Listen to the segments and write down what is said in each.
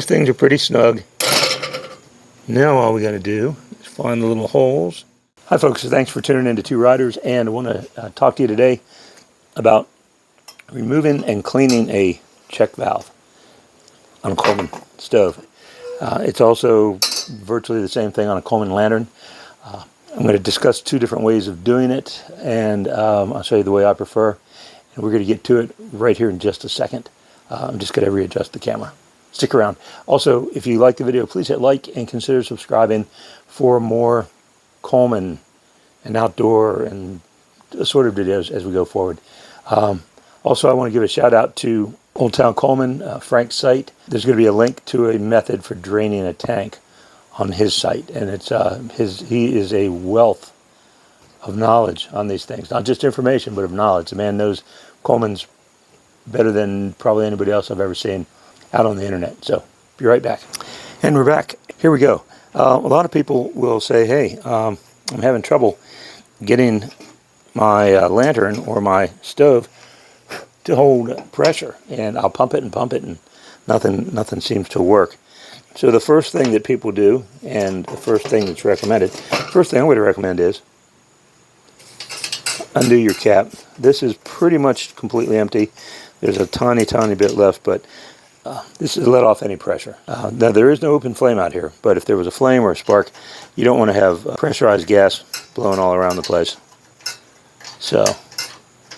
These things are pretty snug. Now all we got to do is find the little holes. Hi folks, thanks for tuning in to Two Riders, and I want to talk to you today about removing and cleaning a check valve on a Coleman stove. It's also virtually the same thing on a Coleman lantern. I'm going to discuss two different ways of doing it, and I'll show you the way I prefer. And we're going to get to it right here in just a second. I'm just going to readjust the camera. Stick around. Also, if you like the video, please hit like and consider subscribing for more Coleman and outdoor and assorted videos as we go forward. Also, I want to give a shout out to Old Town Coleman, Frank's site. There's going to be a link to a method for draining a tank on his site, and it's he is a wealth of knowledge on these things, not just information, but of knowledge. The man knows Coleman's better than probably anybody else I've ever seen out on the internet. So, be right back. And we're back. Here we go. A lot of people will say, hey, I'm having trouble getting my lantern or my stove to hold pressure, and I'll pump it and nothing seems to work. So the first thing that people do, and the first thing that's recommended, first thing I'm going to recommend is undo your cap. This is pretty much completely empty. There's a tiny bit left, but this is let off any pressure. Now there is no open flame out here, but if there was a flame or a spark, you don't want to have pressurized gas blowing all around the place. So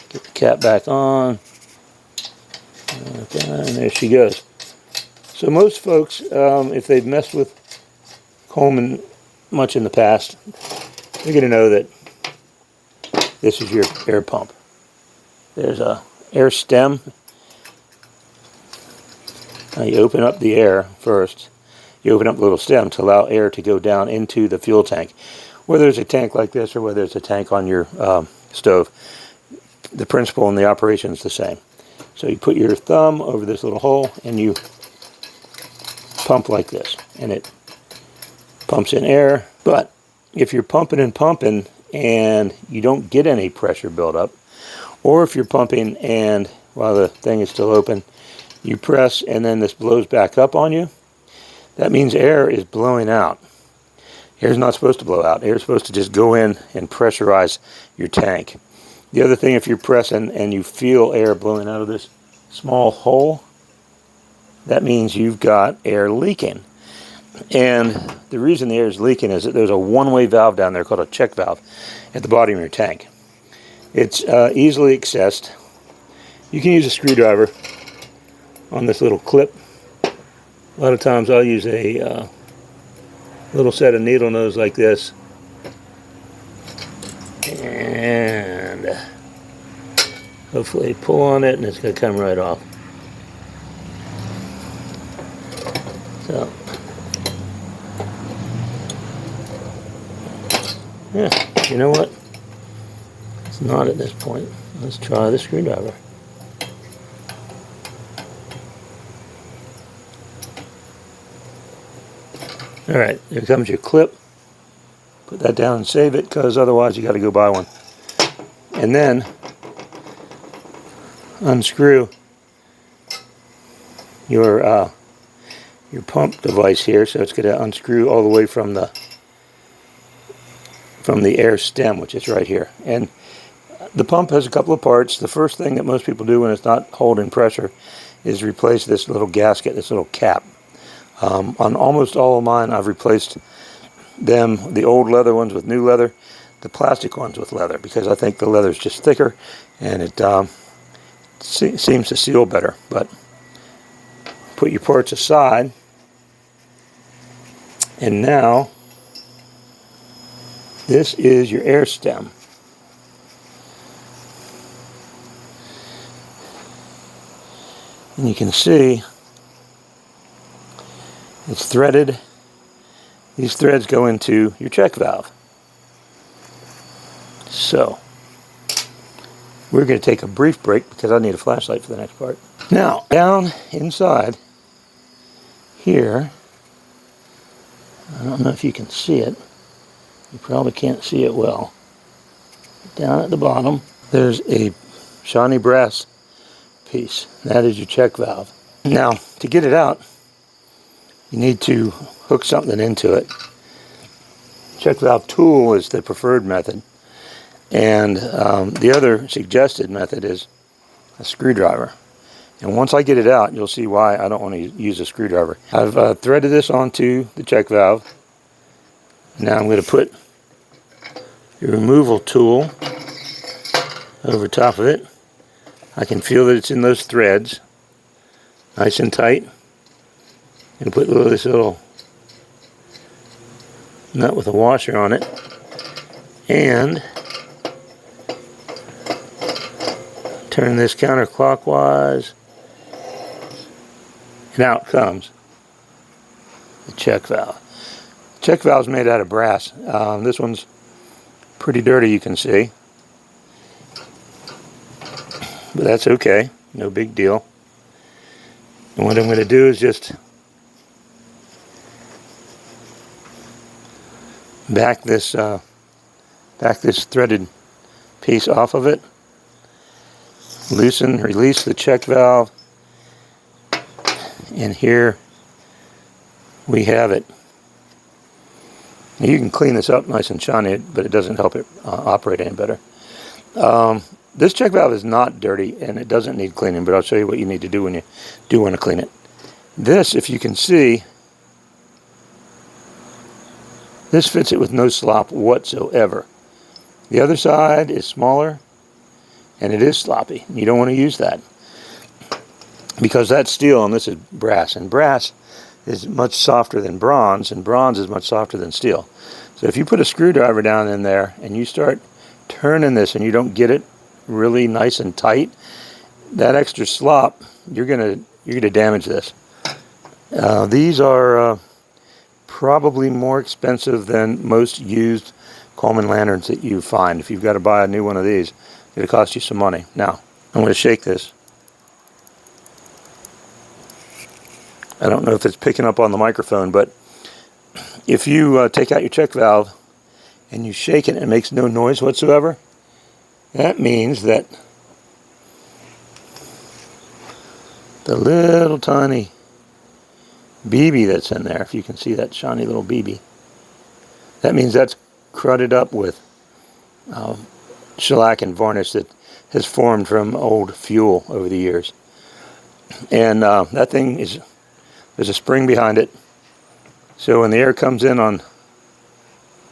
get the cap back on. Okay, and there she goes. So most folks, if they've messed with Coleman much in the past, they're going to know that this is your air pump. There's a air stem. Now you open up the air first. You open up the little stem to allow air to go down into the fuel tank. Whether it's a tank like this or whether it's a tank on your stove, the principle and the operation is the same. So you put your thumb over this little hole and you pump like this, and it pumps in air. But if you're pumping and you don't get any pressure buildup, or if you're pumping and while the thing is still open, you press and then this blows back up on you, that means air is blowing out. Air's not supposed to blow out. Air's supposed to just go in and pressurize your tank. The other thing, if you're pressing and you feel air blowing out of this small hole, that means you've got air leaking. And the reason the air is leaking is that there's a one-way valve down there called a check valve at the bottom of your tank. It's easily accessed. You can use a screwdriver on this little clip. A lot of times I'll use a little set of needle nose like this, and hopefully pull on it and it's going to come right off. So, yeah, you know what? It's not at this point. Let's try the screwdriver. Alright, here comes your clip. Put that down and save it, because otherwise you got to go buy one. And then unscrew your pump device here, so it's going to unscrew all the way from the air stem, which is right here. And the pump has a couple of parts. The first thing that most people do when it's not holding pressure is replace this little gasket, this little cap. On almost all of mine, I've replaced them, the old leather ones with new leather, the plastic ones with leather, because I think the leather is just thicker and it seems to seal better. But put your parts aside, and now this is your air stem. And you can see it's threaded. These threads go into your check valve. So, we're going to take a brief break because I need a flashlight for the next part. Now, down inside here, I don't know if you can see it. You probably can't see it well. Down at the bottom, there's a shiny brass piece. That is your check valve. Now, to get it out, you need to hook something into it. Check valve tool is the preferred method, and the other suggested method is a screwdriver. And once I get it out, you'll see why I don't want to use a screwdriver. I've threaded this onto the check valve. Now I'm going to put the removal tool over top of it. I can feel that it's in those threads, nice and tight. And put this little nut with a washer on it, and turn this counterclockwise, and out comes the check valve. Check valve is made out of brass. This one's pretty dirty, you can see, but that's okay, no big deal. And what I'm going to do is just back this threaded piece off of it, loosen, release the check valve, and here we have it. Now you can clean this up nice and shiny, but it doesn't help it operate any better. This check valve is not dirty and it doesn't need cleaning, but I'll show you what you need to do when you do want to clean it. This, if you can see, this fits it with no slop whatsoever. The other side is smaller and it is sloppy. You don't want to use that because that's steel and this is brass, and brass is much softer than bronze, and bronze is much softer than steel. So if you put a screwdriver down in there and you start turning this and you don't get it really nice and tight, that extra slop, you're gonna damage this. These are probably more expensive than most used Coleman lanterns that you find. If you've got to buy a new one of these, it'll cost you some money. Now, I'm going to shake this. I don't know if it's picking up on the microphone, but if you take out your check valve and you shake it and it makes no noise whatsoever, that means that the little tiny BB that's in there, if you can see that shiny little BB, that means that's crudded up with shellac and varnish that has formed from old fuel over the years. And that thing is, there's a spring behind it, so when the air comes in on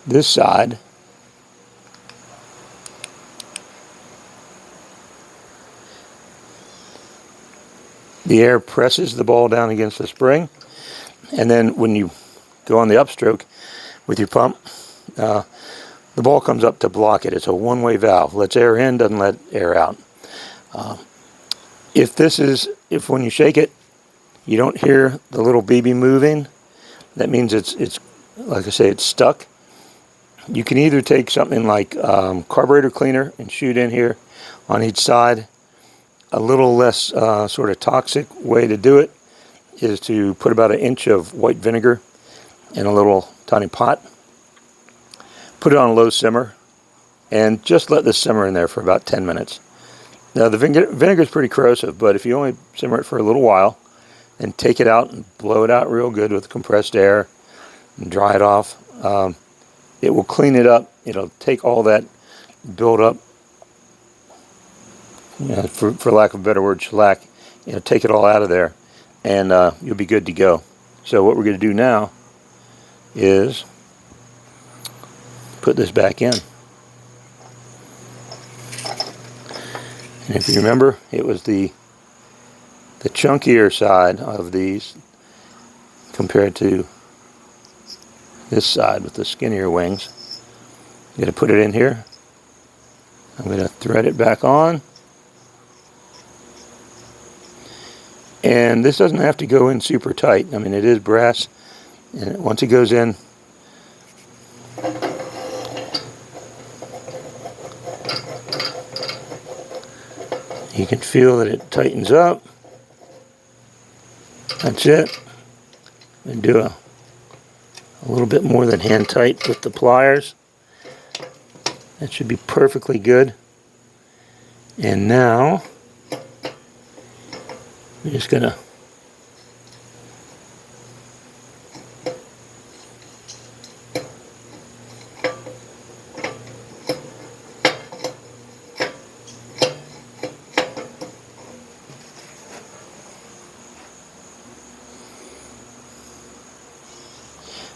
this side, the air presses the ball down against the spring, and then when you go on the upstroke with your pump, the ball comes up to block it. It's a one-way valve. Lets air in, doesn't let air out. If when you shake it, you don't hear the little BB moving, that means it's like I say, it's stuck. You can either take something like carburetor cleaner and shoot in here on each side. A little less sort of toxic way to do it is to put about 1 inch of white vinegar in a little tiny pot. Put it on a low simmer and just let this simmer in there for about 10 minutes. Now the vinegar is pretty corrosive, but if you only simmer it for a little while and take it out and blow it out real good with compressed air and dry it off, it will clean it up. It'll take all that build up, for lack of a better word, shellac, take it all out of there, and you'll be good to go. So what we're going to do now is put this back in. And if you remember, it was the chunkier side of these compared to this side with the skinnier wings. I'm going to put it in here. I'm going to thread it back on. And this doesn't have to go in super tight. I mean, it is brass, and once it goes in, you can feel that it tightens up. That's it. And do a little bit more than hand tight with the pliers. That should be perfectly good. And now I'm just going to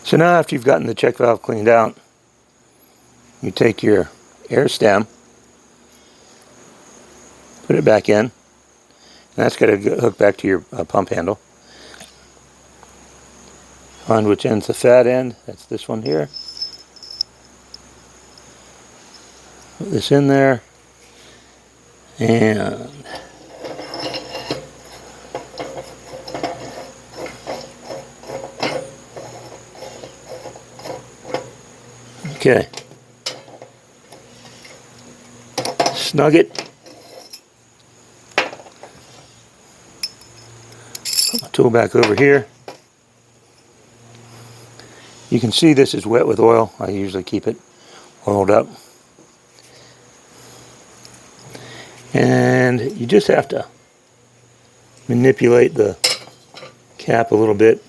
So now after you've gotten the check valve cleaned out, you take your air stem, put it back in, and that's got to hook back to your pump handle. Find which end's the fat end. That's this one here. Put this in there, and okay, snug it. Put my tool back over here. You can see this is wet with oil. I usually keep it oiled up. And you just have to manipulate the cap a little bit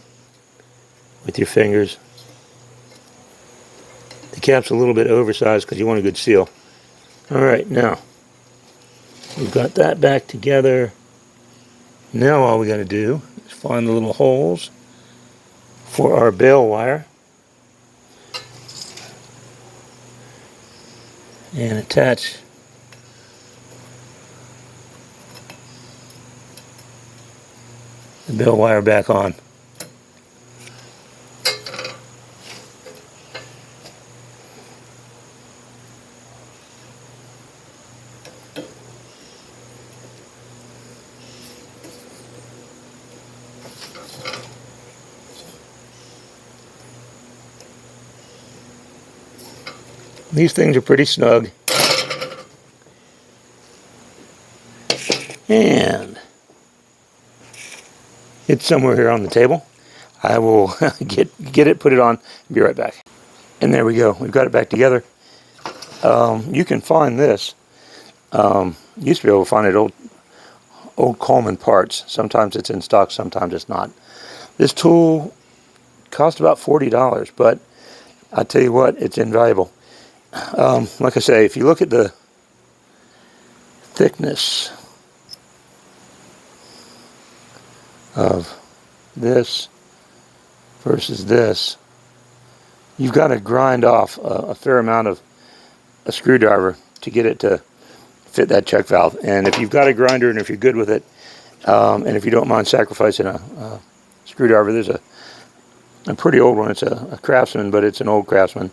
with your fingers. The cap's a little bit oversized because you want a good seal. Alright, now we've got that back together. Now all we got to do is find the little holes for our bail wire and attach the bail wire back on. These things are pretty snug. And it's somewhere here on the table. I will get it, put it on, and be right back. And there we go. We've got it back together. You can find this. Used to be able to find it old Coleman parts. Sometimes it's in stock, sometimes it's not. This tool cost about $40, but I tell you what, it's invaluable. Like I say, if you look at the thickness of this versus this, you've got to grind off a fair amount of a screwdriver to get it to fit that check valve. And if you've got a grinder and if you're good with it, and if you don't mind sacrificing a screwdriver, there's a pretty old one. It's a Craftsman, but it's an old Craftsman.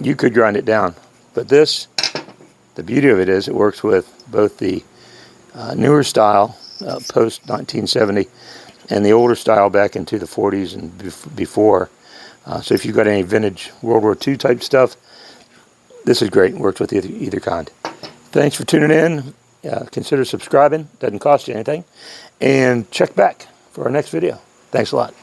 You could grind it down. But this, the beauty of it is it works with both the newer style, post 1970, and the older style back into the 40s and before. So if you've got any vintage World War II type stuff, this is great. It works with either kind. Thanks for tuning in. Consider subscribing. Doesn't cost you anything. And check back for our next video. Thanks a lot.